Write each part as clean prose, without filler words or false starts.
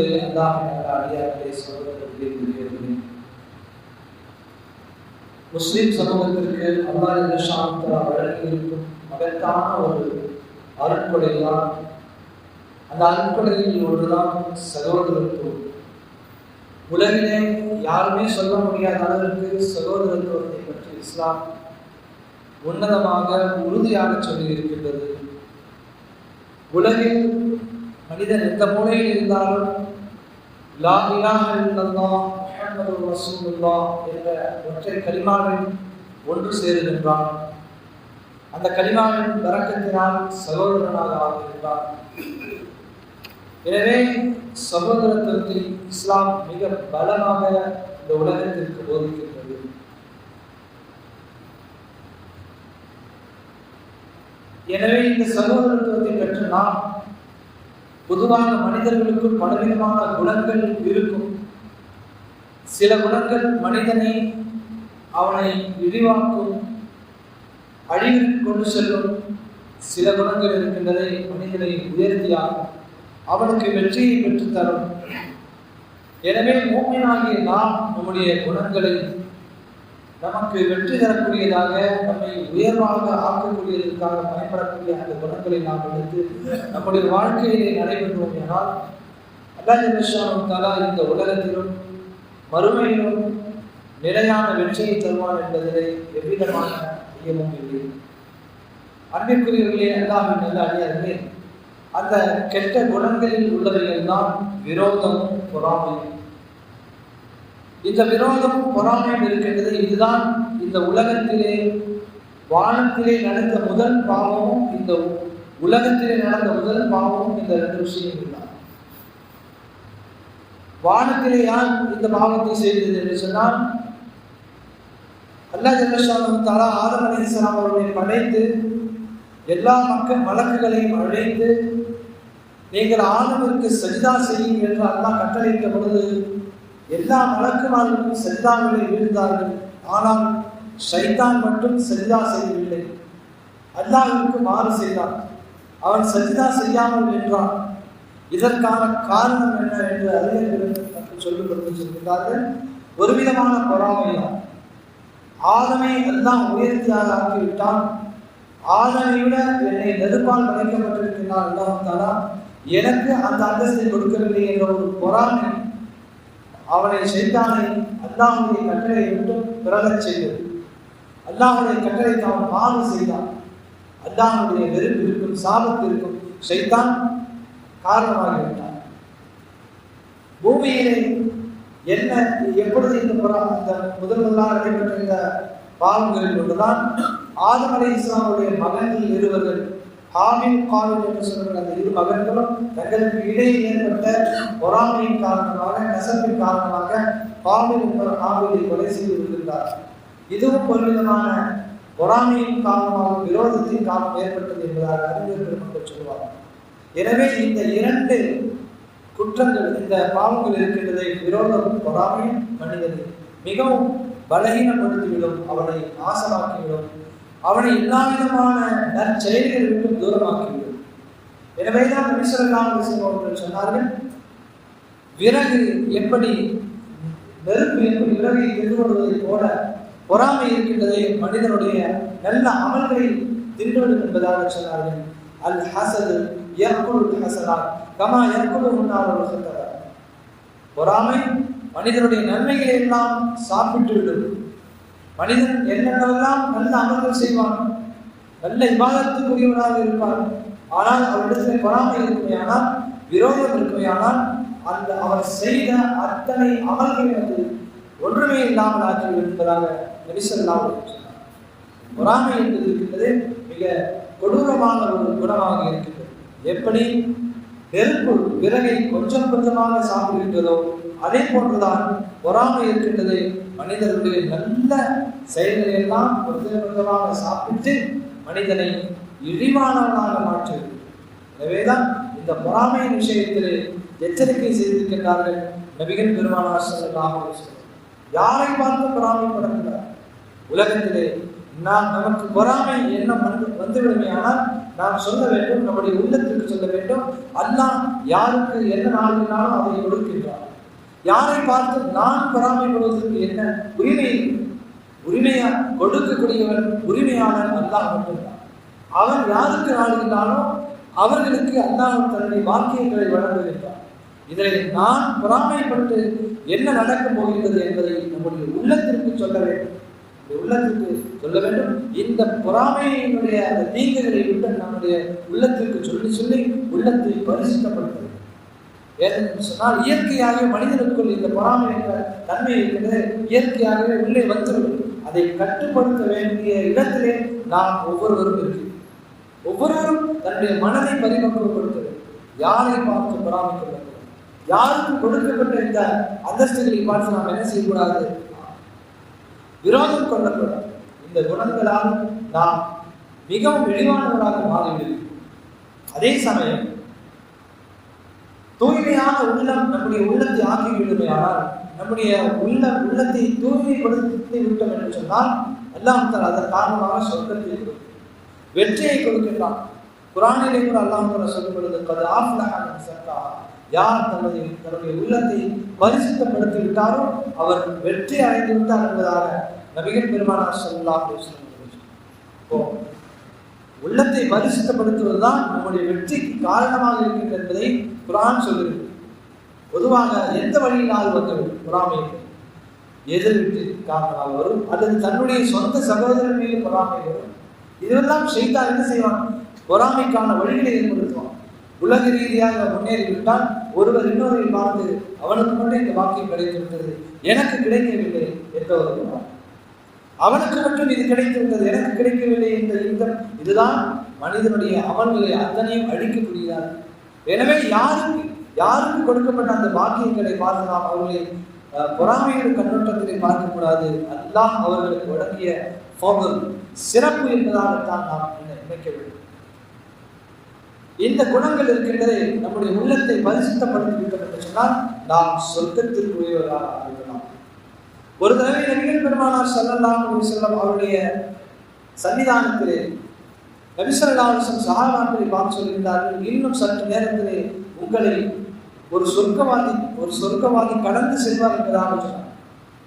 முஸ்லிம் சமூகத்திற்கு அல்லாஹ் வழங்கியிருக்கும் மகத்தான ஒரு அருட்கொடைதான். அந்த அருட்கொடையில் ஒன்றுதான் சகோதரத்துவம். உலகிலே யாருமே சொல்ல முடியாத அளவிற்கு சகோதரத்துவத்தை பற்றி இஸ்லாம் உன்னதமாக உறுதியாக சொல்லி இருக்கின்றது. உலகில் மனிதன் எந்த மூலையில் இருந்தாலும் லா இலாஹ இல்லல்லாஹ் முஹம்மதுர் ரசூலுல்லாஹ் என்ற ஒற்றை கலிமாவில் ஒன்று சேருகின்றான். அந்த கலிமாவின் பரக்கத்தினால் சகோதரனாக ஆகின்றான். எனவே சகோதரத்துவத்தை இஸ்லாம் மிக பலமாக இந்த உலகத்திற்கு போதிக்கின்றது. எனவே இந்த சகோதரத்துவத்தை பெற்று நாம் பொதுவாக மனிதர்களுக்கு பலவிதமான குணங்கள் இருக்கும். சில குணங்கள் மனிதனை அவனை இழிவாக்கும், அழிவிற்கு கொண்டு செல்லும். சில குணங்கள் இருக்கின்றதை மனிதனை உயர்த்தியாகும், அவனுக்கு வெற்றியை பெற்றுத்தரும். எனவே மூமினாகிய நாம் நம்முடைய குணங்களை நமக்கு வெற்றி தரக்கூடியதாக, நம்மை உயர்வாக ஆக்கக்கூடியதற்காக பயன்படக்கூடிய அந்த குணங்களை நாம் எடுத்து நம்முடைய வாழ்க்கையை நடைபெறுவோம் என்றால் அல்லாஹ் ஜல்லல்லாஹு தஆலா இந்த உலகத்திலும் மறுமையிலும் நிலையான வெற்றியை தருவான் என்பதிலே எவ்விதமான ஐயமும் இல்லை. அன்பிற்குரியவர்களே, அல்லாஹ்வின் நல்ல அடியார்களே, அந்த கெட்ட குணங்களில் உள்ளவைகள் தான் விரோதமும் பொறாமையும். இந்த விரோதமும் பொறாமையும் இருக்கின்றது. இதுதான் இந்த உலகத்திலே வானத்திலே நடந்த முதல் பாவமும் இந்த உலகத்திலே நடந்த முதல் பாவமும் இந்த ரெண்டு விஷயங்கள் தான். வானத்திலே யார் இந்த பாவத்தை செய்தது என்று சொன்னால், அல்லாஹ் ஜல்லல்லாஹு தஆலா ஆதம் அலைஹிஸ்ஸலாம் அவர்களை படைத்து எல்லா மலக்குகளையும் அழைத்து நீங்கள் ஆதமிற்கு சஜிதா செய்யுங்கள் என்று அல்லாஹ் கட்டளையிட்ட பொழுது எல்லா மலக்குமார்களும் சஜிதாவிலே வீழ்ந்தார்கள். ஆனால் ஷைத்தான் மட்டும் சஜிதா செய்யவில்லை, அல்லாஹ்விற்கு மாறு செய்தான். அவன் சஜிதா செய்யாமல் நின்றான். இதற்கான காரணம் என்ன என்று அறிஞர்கள் சொல்லிக்கொண்டிருக்கிறார்கள். ஒரு விதமான பொறாமைதான். ஆதமை எல்லாம் உயர்த்தியாக ஆக்கிவிட்டான். ஆதமை விட என்னை நெருப்பால் படைக்கப்பட்டிருக்கிறான் அல்லாஹ் தஆலா, எனக்கு அந்த அந்தஸ்தை கொடுக்கவில்லை என்ற ஒரு பொறாமை அவனை ஷைத்தானை அல்லாஹ்வுடைய கட்டளை விட்டு பிறகச் செய்தது. அல்லாஹ்வுடைய கட்டளைக்கு அவன் மாறு செய்தான். அல்லாஹ்வுடைய வெறுப்பிற்கும் சாபத்திற்கும் ஷைத்தான் காரணமாகிவிட்டான். பூமியிலே என்ன எப்பொழுது இந்த முதலாக நடைபெற்ற இந்த பாவங்களில் ஒன்றுதான் ஆதம் அலைஹிஸ்ஸலாமுடைய மகன்கள் இருவர்கள் ஹாபில் காபில் என்று சொல்கிற அந்த இரு மகன்களும் தங்களுக்கு இடையே ஏற்பட்ட பொறாமையின் காரணமாக, நெசப்பின் காரணமாக காபில் என்பவர் ஹாபிலை கொலை செய்து விடுகின்றார். இதுவும் ஒரு விதமான பொறாமையின் காரணமாக, விரோதத்தின் காரணம் ஏற்பட்டது என்பதாக அறிஞர் பெருமக்கள் சொல்வார்கள். எனவே இந்த இரண்டு குற்றங்கள், இந்த பாவங்கள் இருக்கின்றதை, விரோதமும் பொறாமையும் மனிதனை மிகவும் பலகீனப்படுத்திவிடும், அவனை நாசமாக்கிவிடும், அவனை எல்லா விதமான நற்செயல்களை விட்டும் தூரமாக்கிவிடும். எனவேதான் நபி ஸல்லல்லாஹு அலைஹி வஸல்லம் அவர்கள் சொன்னார்கள், விறகு எப்படி நெருப்பு எப்படி விறகை தின்றுவிடுவதை போல பொறாமை இருக்கின்றதை மனிதனுடைய நல்ல அமல்களை தின்றுவிடும் என்பதாக சொன்னார்கள். அல் ஹஸது யக்குலுல் ஹஸனாத் கமா யக்குலுன் நாருல் ஹதரா. பொறாமை மனிதனுடைய நன்மைகளை எல்லாம் சாப்பிட்டு விடும். மனிதன் என்னென்னவெல்லாம் நல்ல அமல்கள் செய்வான், நல்ல இபாதத்துக்குரியவனாக இருப்பான். ஆனால் அவரிடத்தில் பொறாமை இருக்குமையானால், விரோதம் இருக்குமையானால், அந்த அவர் செய்த அத்தனை அமல்கள் வந்து ஒன்றுமே இல்லாமல் ஆக்கிவிடும் என்பதாக நபி ஸல்லல்லாஹு அலைஹி வஸல்லம். பொறாமை என்பது இருக்கின்றது மிக கொடூரமான ஒரு குணமாக இருக்கின்றது. எப்படி நெருப்பு விறகை கொஞ்சம் கொஞ்சமாக சாப்பிடுகின்றதோ அதே போன்றுதான் பொறாமை இருக்கின்றது. மனிதர்களுடைய நல்ல செயல்களை எல்லாம் கொஞ்சம் கொஞ்சமாக சாப்பிட்டு மனிதனை இழிவானவனாக மாற்றுகிறது. எனவேதான் இந்த பொறாமையின் விஷயத்திலே எச்சரிக்கை செய்திருக்கின்றார்கள் நபிகள் பெருமானார் ஸல்லல்லாஹு அலைஹி வஸல்லம். யாரை பார்த்து பொறாமைப்படக்கூடாது. உலகத்திலே நமக்கு பொறாமை எண்ணம் வந்துவிடுமே. ஆனால் நாம் சொல்ல வேண்டும், நம்முடைய உள்ளத்திற்கு சொல்ல வேண்டும், அல்லாஹ் யாருக்கு என்ன நாளினாலும் அதை கொடுக்கின்றார். யாரை பார்த்து நான் பொறாமைப்படுவதற்கு என்ன உரிமை? உரிமையா கொடுக்கக்கூடியவன் உரிமையாளன் அல்லாஹ் மட்டும்தான். அவன் யாருக்கு நாடுகின்றானோ அவர்களுக்கு அல்லாஹ் தன்னுடைய வாக்கியங்களை வழங்குகின்றான். இதை நான் பொறாமைப்பட்டு என்ன நடக்கப் போகின்றது என்பதை நம்முடைய உள்ளத்திற்கு சொல்ல வேண்டும். உள்ளத்திற்கு சொல்ல வேண்டும். இந்த பொறாமையினுடைய அந்த தீங்குகளை விட்டு நம்முடைய உள்ளத்திற்கு சொல்லி சொல்லி உள்ளத்தை பரிசுத்தப்படுத்த வேண்டும். ஏனென்று சொன்னால் இயற்கையாக மனிதனுக்குள் இந்த பொறாமை என்ற தன்மை இருக்கிறது. இயற்கையாகவே உள்ளே வந்துவிடும். அதை கட்டுப்படுத்த வேண்டிய இடத்திலே நாம் ஒவ்வொருவரும் இருக்கிறோம். ஒவ்வொருவரும் தன்னுடைய மனதை பரிபக்குவப்படுத்த வேண்டும். யாரை பார்த்து பொறாமைக்க வேண்டும்? யாருக்கு கொடுக்கப்பட்ட இந்த அந்தஸ்துகளை பார்த்து நாம் என்ன செய்யக்கூடாது? விரோதம் கொள்ளக்கூடாது. இந்த குணங்களால் நாம் மிகவும் இழிவானவராக மாறிவிடுகிறோம். அதே சமயம் தூய்மையான உள்ளம் நம்முடைய உள்ளத்தை ஆக்கிவிடுமையானால், நம்முடைய உள்ளத்தை தூய்மைப்படுத்தி விட்டோம் என்று சொன்னால் அல்லாஹ் தஆலா அதன் காரணமாக சொர்க்கத்தை வெற்றியை கொடுக்கின்றான். குர்ஆனிலே கூட அல்லாஹ் தஆலா சொல்லும் பொழுது கத் ஆஃப்லஹ மன் ஸக்கா, யார் தன்னுடைய உள்ளத்தை பரிசுத்தப்படுத்தி விட்டாரோ அவர் வெற்றி அடைந்து விட்டார் என்பதாக நபிகள் பெருமானார் ஸல்லல்லாஹு அலைஹி வஸல்லம். உள்ளத்தை பரிசுத்தப்படுத்துவதுதான் நம்முடைய வெற்றிக்கு காரணமாக இருக்கின்றது என்பதை குர்ஆன் சொல்லுகிறது. பொதுவாக எந்த வழியினால் வந்துவிடும் பொறாமை? எதிர்விட்டு காரணமாக வரும், அல்லது தன்னுடைய சொந்த சகோதரன் மீது பொறாமை வரும். இதெல்லாம் ஷைத்தான் என்ன செய்வான்? பொறாமைக்கான வழிகளை ஏற்படுத்துவான். உலக ரீதியாக முன்னேறிவிட்டால் ஒருவர் இன்னொரு பார்த்து அவனுக்கு மட்டும் இந்த வாக்கியம் கிடைத்துவிட்டது, எனக்கு கிடைக்கவில்லை என்றவர், அவனுக்கு மட்டும் இது கிடைத்து விட்டது, எனக்கு கிடைக்கவில்லை என்ற இதுதான் மனிதனுடைய அமல்களை அத்தனையும் அழிக்கக்கூடியதாக. எனவே யாருக்கு கொடுக்கப்பட்ட அந்த வாக்கியங்களை பார்த்து நாம் அவர்களை பொறாமையோட கண்ணோட்டத்திலே பார்க்கக்கூடாது. அல்லாஹ் அவர்களுக்கு வழங்கிய சிறப்பு என்பதாகத்தான் நாம் நினைக்க வேண்டும். இந்த குணங்கள் இருக்கின்றதை நம்முடைய உள்ளத்தை பரிசுத்தப்படுத்தி விட்டோம் என்று சொன்னால் நாம் சொர்க்கத்திற்குரியவர்களாக ஆகிவிடலாம். ஒரு தடவை நபிகள் பெருமானார் ஸல்லல்லாஹு அலைஹி வஸல்லம் அவருடைய சன்னிதானத்திலே நபி ஸல்லல்லாஹு அலைஹி வஸல்லம் சஹாபாக்களை பார்த்து சொல்கிறார்கள், இன்னும் சற்று நேரத்திலே உங்களை ஒரு சொர்க்கவாதி கடந்து செல்வார் என்பதாக சொன்னார்.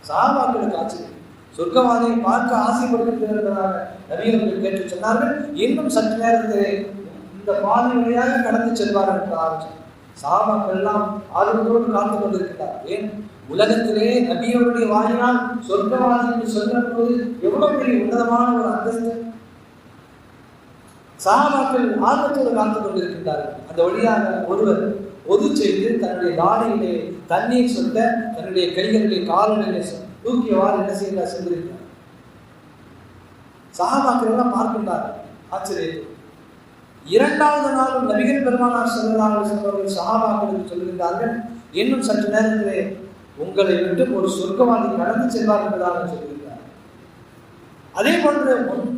சஹாபாக்களுக்கு ஆச்சரியம். சொர்க்கவாதியை பார்க்க ஆசைப்படுகிறார் என்பதாக நபிகள் கேட்டு சொன்னார்கள், இன்னும் சற்று நேரத்திலே இந்த பாதை வழியாக கடந்து செல்வார் என்பதாக சொன்னார். சஹாபாக்கள் எல்லாம் ஆர்வத்தோடு காத்து கொண்டிருக்கிறார். ஏன்? உலகத்திலே நபியோருடைய வாயினால் சொர்க்கவாதி என்று சொல்லும்போது எவ்வளவு பெரிய உன்னதமான ஒரு அந்தஸ்து. சஹாபாக்கள் ஆர்வத்தோடு காத்து கொண்டிருக்கின்றார்கள். அந்த வழியாக ஒருவர் பொது செய்து தன்னுடைய தாடியிலே தண்ணீர் சொட்ட தன்னுடைய கைகளிலே கால்களிலே தூக்கியவாறு என்ன செய்தார் சென்றிருக்கிறார். சஹாபாக்கள் எல்லாம் பார்க்கின்றார்கள் ஆச்சரியத்தை. இரண்டாவது நாள் நபிகள் பெருமானார் ஸல்லல்லாஹு அலைஹி வஸல்லம் சஹாபாக்களுக்கு சொல்லுகிறார்கள், இன்னும் சற்று நேரத்திலே உங்களை விட்டு ஒரு சொர்க்கவாதி கடந்து செல்வார் என்பதாக சொல்லுகிறார். அதே போன்று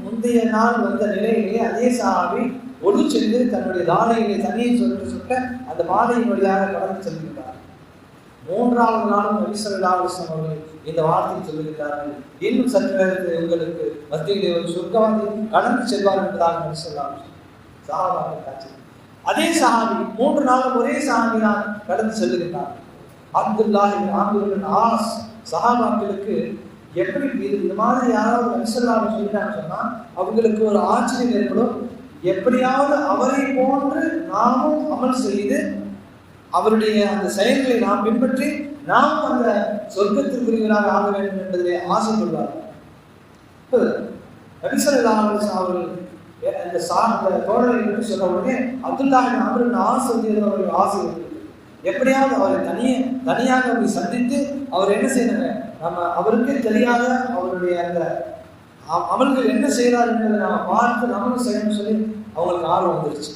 முந்தைய நாள் வந்த நிலையிலே அதே சஹாபி ஒது சென்று தன்னுடைய தாடையிலே தண்ணீர் சொட்ட அந்த பாதையின் வழியாக கடந்து செல்கிறார். மூன்றாவது நாளும் நபி ஸல்லல்லாஹு அலைஹி வஸல்லம் அவர்கள் இந்த வார்த்தை சொல்லுகிறார்கள், இன்னும் சற்று நேரத்தில் உங்களுக்கு மத்தியிலே ஒரு சொர்க்கவாதி கடந்து செல்வார் என்பதாக நபி ஸல்லல்லாஹு அலைஹி வஸல்லம் சஹாபாக்கள் காட்சி. அதே சஹாபி 3 நாளும் ஒரே சஹாபி தான் கடந்து செல்லுகிறார். அப்துல்லாஹ் இப்னு அம்ர் இப்னு ஆஸ் சஹாபாக்களுக்கு எப்படி இந்த மாதிரி யாராவது நபி ஸல்லல்லாஹு அலைஹி வஸல்லம் சொல்லிட்டாங்க சொன்னா அவங்களுக்கு ஒரு ஆச்சரியம் ஏற்படும். எப்படியாவது அவரை போன்று நாமும் அமல் செய்து அவருடைய அந்த செயல்களை நாம் பின்பற்றி நாம் அந்த சொர்க்கத்திற்குரியவராக ஆக வேண்டும் என்பதிலே ஆசைப்படுவார்கள். நபி ஸல்லல்லாஹு அலைஹி வஸல்லம் அவர்கள் அந்த தோழரை பற்றி சொன்ன உடனே அப்துல்லாஹ் இப்னு அம்ர் இப்னு ஆஸ் அவர்கள் ஆசை எப்படியாவது அவரை தனியாக போய் சந்தித்து அவர் என்ன செய்யணுங்க, நம்ம அவருக்கே தெரியாத அவருடைய அந்த அமல்கள் என்ன செய்யறாரு என்பதை நாம பார்த்து நம்மளும் செய்யணும்னு சொல்லி அவங்களுக்கு ஆர்வம் வந்துருச்சு.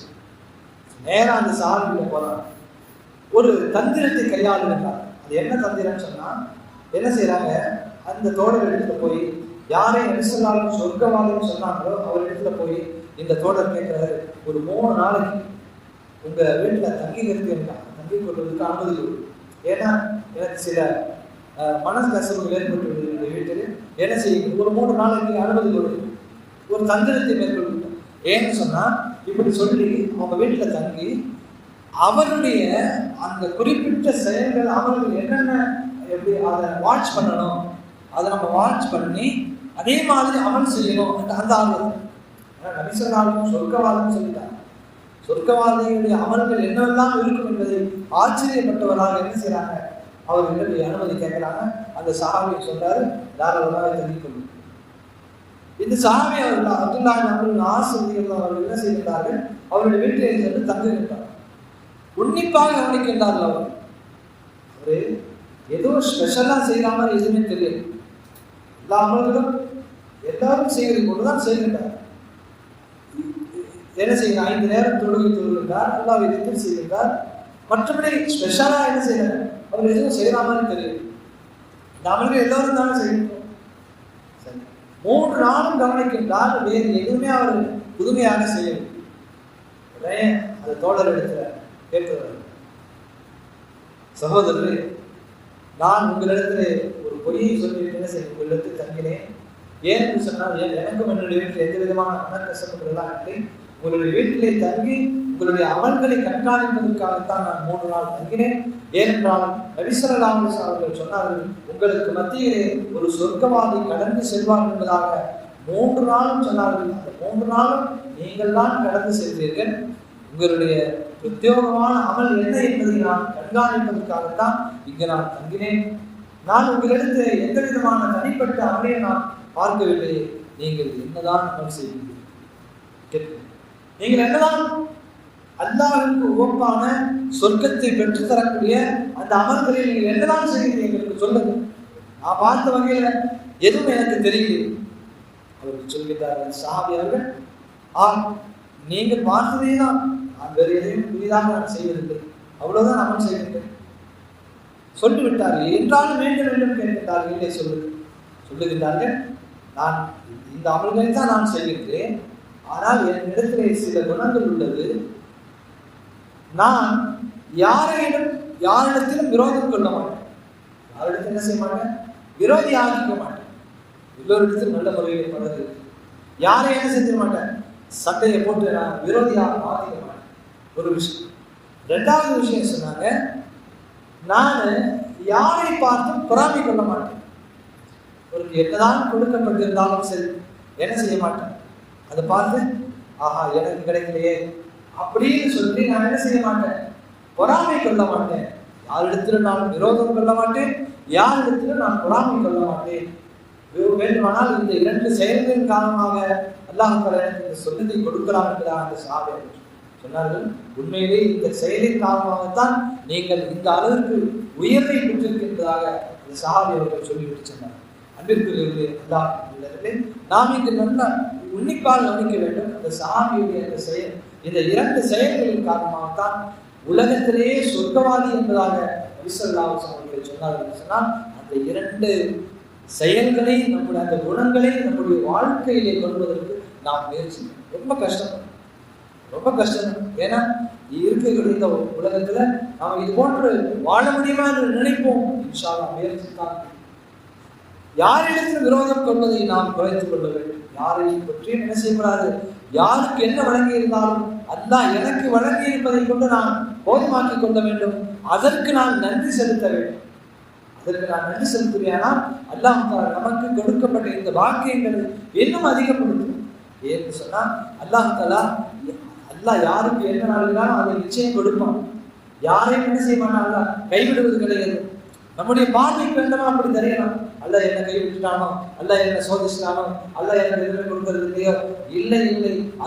நேரம் அந்த சார்பில போறாங்க. ஒரு தந்திரத்தை கையாளுகிறார். அது என்ன தந்திரம் சொன்னா என்ன செய்யறாங்க, அந்த தோழர் இடத்துல போய் யாரை நபிசல்லாலும் சொர்க்கவாதம் சொன்னாங்களோ அவர் இடத்துல போய் இந்த தோழர் கேட்கிறாரு, ஒரு 3 நாளைக்கு உங்க வீட்டுல தங்கி தங்கி கொள்வதற்கு அனுமதி கொடு. ஏன்னா எனக்கு சில மனசு கசவுகள் ஏற்பட்டு இந்த வீட்டில் என்ன செய்யுங்க, ஒரு 3 நாளைக்கு அனுமதி கொடு. ஒரு தந்திரத்தை மேற்கொள்கின்றார். ஏன்னு சொன்னா இப்படி சொல்லி அவங்க வீட்டில் தங்கி அவருடைய அந்த குறிப்பிட்ட செயல்கள் அவர்கள் என்னென்ன எப்படி அதை வாட்ச் பண்ணணும், அதை நம்ம வாட்ச் பண்ணி அதே மாதிரி அமல் செய்யணும் அந்த ஆர்வம். நபிசல்லாலும் சொர்க்கவாதம் சொல்லிட்டாங்க. சொர்க்கவாதிகளுடைய அமல்கள் என்னவெல்லாம் இருக்கும் என்பதை ஆச்சரியப்பட்டவராக என்ன செய்யறாங்க, அவர்களுடைய அனுமதி கேட்கிறாங்க. அந்த சஹாபியை சொல்றாரு, தாராளமாக தெரிந்து கொள்ளும். இந்த சஹாபி அவர்கள் அப்துல்லாஹ் அவர்கள் ஆசிரியர்கள் அவர்கள் என்ன செய்கிறார்கள், அவருடைய வீட்டில் சென்று தங்குகின்றார். உன்னிப்பாக கவனிக்கின்றார்கள். அவர் ஏதோ ஸ்பெஷலா செய்யற மாதிரி எதுவுமே தெரியாது. எல்லா அமல்களும் எல்லாரும் செய்வது கொண்டுதான் செய்கின்றார். என்ன செய்யணும், 5 நேரம் தொழுகின்றார், அல்லாஹ்வை திக்ர் செய்கின்றார். மற்றபடி ஸ்பெஷலா என்ன செய்யறாங்க, அவர் எதுவும் செய்யற மாதிரி தெரியும். இந்த அமல்கள் எல்லாரும் தானே செய்யணும். 3 நாளும் கவனிக்கின்றார், வேறு எதுவுமே அவர் புதுமையாக செய்யணும். அந்த தோழர் இடத்துல கேட்கிறார், சகோதரரே, நான் உங்களிடத்துல ஒரு பொய்யை சொல்லி என்ன செய்ய உங்களிடத்தில் தங்கினேன். ஏன்னு சொன்னால் எனக்கும் என்னுடைய வீட்டில் எந்த விதமான மனக்கசப்புகள் எல்லாம் இல்லை. உங்களுடைய வீட்டிலே தங்கி உங்களுடைய அமல்களை கண்காணிப்பதற்காகத்தான் நான் 3 நாள் தங்கினேன். ஏனென்றால் நபி ஸல்லல்லாஹு அலைஹி வஸல்லம் அவர்கள் சொன்னார்கள், உங்களுக்கு மத்தியிலே ஒரு சொர்க்கவாதி கடந்து செல்வார் என்பதாக 3 நாளும் சொன்னார்கள். அந்த 3 நாளும் நீங்கள் தான் கடந்து செல்வீர்கள். உங்களுடைய பிரத்யோகமான அமல் என்ன என்பதை நான் கண்காணிப்பதற்காகத்தான் இங்கு நான் தங்கினேன். நான் உங்களிடத்தில் எந்த விதமான தனிப்பட்ட அமலையை நான் பார்க்கவில்லை. நீங்கள் என்னதான் அமல் செய்வீர்கள், நீங்கள் என்னதான் அல்லாஹ்வுக்கு உவப்பான சொர்க்கத்தை பெற்று தரக்கூடிய அந்த அமல்களில் நீங்கள் என்னதான் செய்வீர்கள் எங்களுக்கு சொல்லுங்க. நான் பார்த்த வகையில எதுவும் எனக்கு தெரியல. அவர்கள் சொல்கிறார்கள், சஹாபி அவர்கள், நீங்கள் பார்த்ததே தான், நான் வேறு எதையும் புதிதாக நான் செய்வதில்லை, அவ்வளவுதான் அமல் செய்கின்றேன் சொல்லிவிட்டார்கள். என்றாலும் வேண்டும் வேண்டும் கேட்கின்றார்கள். இல்லை சொல்லுகின்றார்கள், நான் இந்த அமல்களை தான் நான் செய்கின்றேன். ஆனால் என்னிடத்திலே சில குணங்கள் உள்ளது. நான் யாரிடத்திலும் விரோதம் கொள்ள மாட்டேன். யாரிடத்தில் என்ன செய்ய மாட்டேன், விரோதி ஆகிக்க மாட்டேன். எல்லோரிடத்திலும் நல்ல முறையில் பழகு. யாரை என்ன செஞ்சிட மாட்டேன், சட்டையை போட்டு நான் விரோதியாக மாற்றிக்க மாட்டேன். ஒரு விஷயம். 2வது விஷயம் சொன்னாங்க, நான் யாரை பார்த்தும் பொறாமை கொள்ள மாட்டேன். ஒரு என்னதான் கொடுக்கப்பட்டிருந்தாலும் சரி என்ன செய்ய மாட்டேன், அதை பார்த்து ஆஹா எனக்கு கிடைக்கலையே அப்படின்னு சொல்லி நான் என்ன செய்ய மாட்டேன், பொறாமை கொள்ள மாட்டேன். யாரிடத்துல நான் விரோதம் கொள்ள மாட்டேன், யாரிடத்துல நான் பொறாமை கொள்ள மாட்டேன். வேண்டுமானால் இந்த 2 செயல்களின் காரணமாக அல்லாஹ் எனக்கு இந்த சொன்னதை கொடுக்கலாம் என்பதாக அந்த சஹாபி சொன்னார்கள். உண்மையிலே இந்த செயலின் காரணமாகத்தான் நீங்கள் இந்த அளவுக்கு உயர்வை பெற்றிருக்கின்றதாக இந்த சஹாபி அவர்கள் சொல்லிவிட்டு சொன்னார். அன்பிற்குரியவர்களே, அல்லாஹ்விடத்திலே நாம் இங்கு நல்ல உன்னிப்பாக கவனிக்க வேண்டும். அந்த சஹாபியுடைய அந்த செயல், இந்த 2 செயல்களின் காரணமாகத்தான் உலகத்திலேயே சொர்க்கவாதி என்பதாக நபி ஸல்லல்லாஹு அலைஹி வஸல்லம் அவர்கள் சொன்னார்கள். சொன்னால் அந்த 2 செயல்களை, நம்முடைய அந்த குணங்களை நம்முடைய வாழ்க்கையிலே கொள்வதற்கு நாம் முயற்சி ரொம்ப கஷ்டம். ஏன்னா இருக்கக்கூடிய இந்த உலகத்துல நாம் இது போன்று வாழ முடியுமா என்று நினைப்போம். இன்ஷா அல்லாஹ் முயற்சித்தான். யாரிடத்தில் விரோதம் கொள்வதை நாம் குறைத்துக் கொள்ள வேண்டும். யாரையும் பற்றியும் என்ன செய்யக்கூடாது. யாருக்கு என்ன வழங்கி இருந்தாலும் அல்லாஹ் எனக்கு வழங்கி இருப்பதை கொண்டு நான் போதுமாக்கிக் கொள்ள வேண்டும். அதற்கு நான் நன்றி செலுத்த வேண்டும். அதற்கு நான் நன்றி செலுத்துவேனால் அல்லாஹ் நமக்கு கொடுக்கப்பட்ட இந்த வாக்கியங்களை இன்னும் அதிகப்படுத்தும். ஏன்னு சொன்னா அல்லாஹ் யாருக்கு என்ன நாளுனாலும் அதை நிச்சயம் கொடுப்பான். யாரையும் என்ன செய்ய மாட்டான், அல்லாஹ் கைவிடுவது கிடையாது. நம்முடைய பார்வைக்கு வேண்டுமா அப்படி தெரியலாம். அல்லாஹ் என்ன கைவிட்டுட்டானோ, அல்லாஹ் என்ன சோதிச்சிட்டானோ, அல்லாஹ் எனக்கு எதுவுமே கொடுக்கறது இல்லையோ, இல்லை.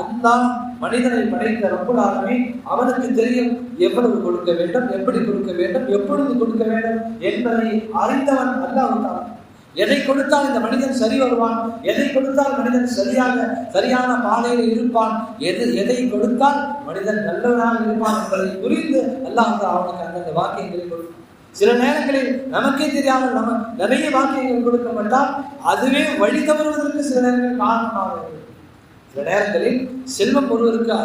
அல்லாஹ் மனிதனை படைத்த ரப்புல் ஆலமீன் அவனுக்கு தெரியும் எவ்வளவு கொடுக்க வேண்டும், எப்படி கொடுக்க வேண்டும், எப்பொழுது கொடுக்க வேண்டும் என்பதை அறிந்தவன் அல்லாஹ் தான். எதை கொடுத்தால் இந்த மனிதன் சரி வருவான், எதை கொடுத்தால் மனிதன் சரியான பாதையில் இருப்பான், எதை கொடுத்தால் மனிதன் நல்லவனாக இருப்பான் என்பதை புரிந்து அல்லாஹ் அவனுக்கு அந்தந்த வாக்கியங்களை கொடுப்பான். சில நேரங்களில் நமக்கே தெரியாமல் நம்ம நிறைய வாக்கியங்கள் கொடுக்கப்பட்டால் அதுவே வழி தவறுவதற்கு சில நேரங்களில் காரணமாக இருக்கும். சில நேரங்களில் செல்வம் ஒருவருக்கு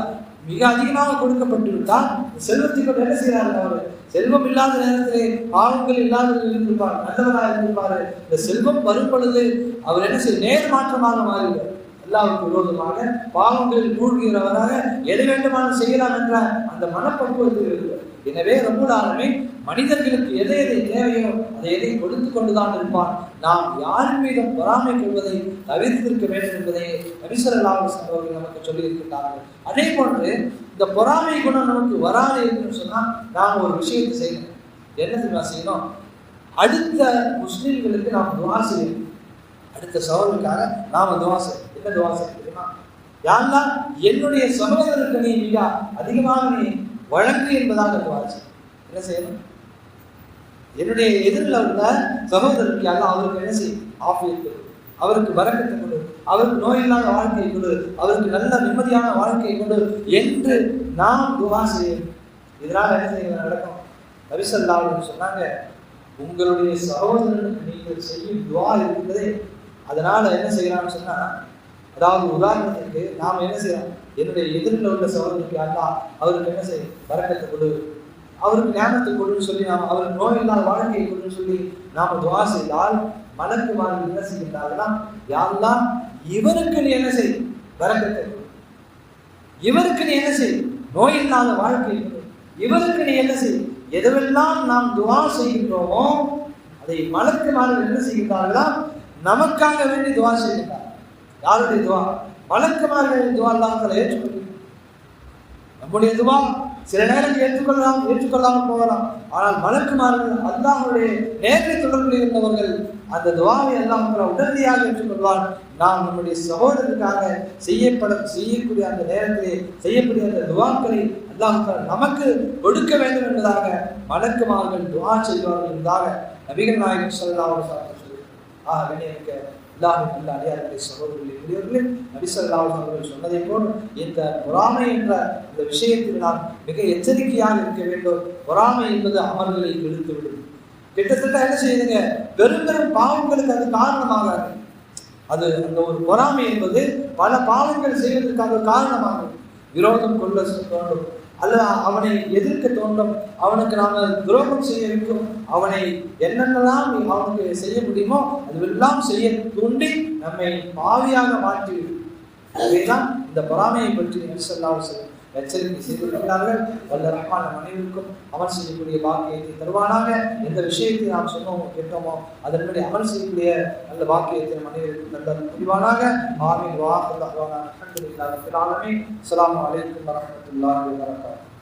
மிக அதிகமாக கொடுக்கப்பட்டுவிட்டால் செல்வத்தை கொண்டு என்ன செய்யறாரு, அவர் செல்வம் இல்லாத நேரத்திலே பாவங்கள் இல்லாத இருந்திருப்பார், நல்லவராக இருந்திருப்பாரு. இந்த செல்வம் வரும் பொழுது அவர் என்ன செய்ய நேர் மாற்றமாக மாறிவிடும். அல்லாஹ்வுக்கு விரோதமாக பாவங்களில் மூழ்கிறவராக எது வேண்டுமானாலும் செய்யலாம் என்ற அந்த மனப்பக்குவத்தில் இருக்கிறது. எனவே ரப்பல் ஆலமீன் மனிதர்களுக்கு எதை எதை தேவையோ அதை எதை கொடுத்து கொண்டுதான் இருப்பான். நாம் யாரின் மீதும் பொறாமை கொள்வதை தவிர்த்திருக்க வேண்டும் என்பதை நபி ஸல்லல்லாஹு அலைஹி வஸல்லம் அவர்கள் நமக்கு சொல்லி இருக்கின்றார்கள். அதே போன்று இந்த பொறாமை குணம் நமக்கு வராது என்று சொன்னால் நாம் ஒரு விஷயத்தை செய்யணும். என்ன தெரியுமா செய்யணும்? அடுத்த முஸ்லிம்களுக்கு நாம் துஆ செய்யணும். அடுத்த சகோதரருக்காக நாம துஆ செய்யணும். என்ன துஆ செய்யணும் தெரியுமா? யா அல்லாஹ், என்னுடைய சகோதரருக்கு நீ மிக அதிகமாக நீ வழங்கு என்பதாக துஆ செய்யணும். என்ன செய்யணும்? என்னுடைய எதிரில் உள்ள சகோதரருக்கு அல்லாஹ் அவருக்கு என்ன செய்யும்? ஆஃபியத் கொடு, அவருக்கு பரக்கத்தை கொடு, அவருக்கு நோயில்லாத வாழ்க்கையை கொடு, அவருக்கு நல்ல நிம்மதியான வாழ்க்கையை கொடு என்று நாம் துஆ செய்யணும். இதனால் என்ன செய்ய நடக்கும்? நபி ஸல்லல்லாஹு அலைஹி வஸல்லம் சொன்னாங்க, உங்களுடைய சகோதரனுக்கு நீங்கள் செய்யும் துஆ இருக்கிறதே, அதனால என்ன செய்யலாம்னு சொன்னா, அதாவது உதாரணத்துக்கு நாம் என்ன செய்யலாம்? என்னுடைய எதிரில் உள்ள சகோதரருக்கு அல்லாஹ் அவருக்கு என்ன செய்யும்? பரக்கத்தை கொடு, அவருக்கு ஞானத்தை கொடுன்னு சொல்லி நாம் அவருக்கு நோய் இல்லாத வாழ்க்கையை கொடுன்னு சொல்லி நாம துஆ செய்தால் மலக்குமார்கள் என்ன செய்கின்றார்களா? யா அல்லாஹ், இவருக்கு நீ என்ன செய்? பரக்கத்தை கொடு, இவருக்கு நீ என்ன செய்? நோய் இல்லாத வாழ்க்கையை கொடு, இவருக்கு நீ என்ன செய்? எதுவெல்லாம் நாம் துஆ செய்கின்றோமோ அதை மலக்குமார்கள் என்ன செய்கின்றார்களா? நமக்காக வேண்டி துஆ செய்கின்றார்கள். யாருடைய துஆ? மலக்குமார்களின் துஆ அல்லாஹ் ஏற்றுக்கொள்கிறார். நம்முடைய துஆ சில நேரத்தில் ஏற்றுக்கொள்ளாமல் போகலாம். ஆனால் மலக்குமார்கள் அல்லாஹ்வுடைய நேரடி தொடர்பில் இருந்தவர்கள் அந்த துஆவை அல்லாஹ் உடனடியாக ஏற்றுக்கொள்வார். நாம் நம்முடைய சகோதரருக்காக செய்யக்கூடிய அந்த நேரத்திலே செய்யக்கூடிய அந்த துஆக்களை அல்லாஹ் நமக்கு கொடுக்க வேண்டும் என்பதாக மலக்குமார்கள் துஆ செய்வார்கள் என்பதாக நபிகள் நாயகம் ஸல்லல்லாஹு அலைஹி வஸல்லம் சொல்கிறார். அல்லாஹ்வின் நல்ல அடியார்களே, சகோதரர்களே, பெரியவர்களே, நபி ஸல்லல்லாஹு அலைஹி வஸல்லம் சொன்னதை போல் இந்த பொறாமை என்ற இந்த விஷயத்தில் நாம் மிக எச்சரிக்கையாக இருக்க வேண்டும். பொறாமை என்பது அமல்களை கெடுத்துவிடும். கிட்டத்தட்ட என்ன செய்யுதுங்க, பெரும் பெரும் பாவங்களுக்கு அது காரணமாக அது அந்த ஒரு பொறாமை என்பது பல பாவங்கள் செய்வதற்காக காரணமாக விரோதம் கொள்ள தோன்றும், அல்ல அவனை எதிர்க்க தோன்றும், அவனுக்கு நாங்கள் துரோகம் செய்ய வேண்டும், அவனை என்னென்னலாம் அவனுக்கு செய்ய முடியுமோ அதுவெல்லாம் செய்ய தூண்டி நம்மை பாவியாக மாற்றிவிடும். அதைதான் இந்த பொறாமையை பற்றி நபி ஸல்லல்லாஹு அலைஹி வஸல்லம் எச்சரிக்கை செய்திருக்கிறார்கள். வல்ல ரஹ்மான் நம் அனைவருக்கும் அமல் செய்யக்கூடிய பாக்கியத்தை தருவானாக. எந்த விஷயத்தை நாம் சொன்னோமோ கேட்டோமோ அதன்படி அமல் செய்யக்கூடிய நல்ல பாக்கியத்தை நம் அனைவருக்கும் தந்த புரிவானாக. ஆமீன். வா அல்லாஹ் அல்ஹம்துலில்லாஹி ரப்பில் ஆலமீன். அஸ்ஸலாமு அலைக்கும் வரஹ்மத்துல்லாஹி வபரகாத்துஹு.